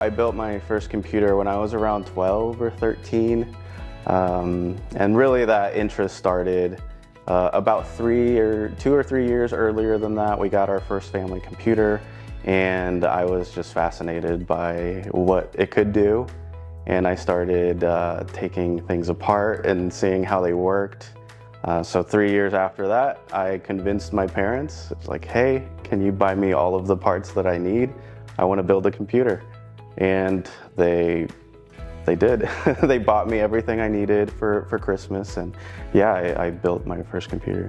I built my first computer when I was around 12 or 13, and really that interest started about 2 or 3 years earlier than that. We got our first family computer, and I was just fascinated by what it could do, and I started taking things apart and seeing how they worked. So 3 years after that, I convinced my parents. It's like, hey, can you buy me all of the parts that I need? I want to build a computer. And they did. They bought me everything I needed for Christmas, and yeah, I built my first computer.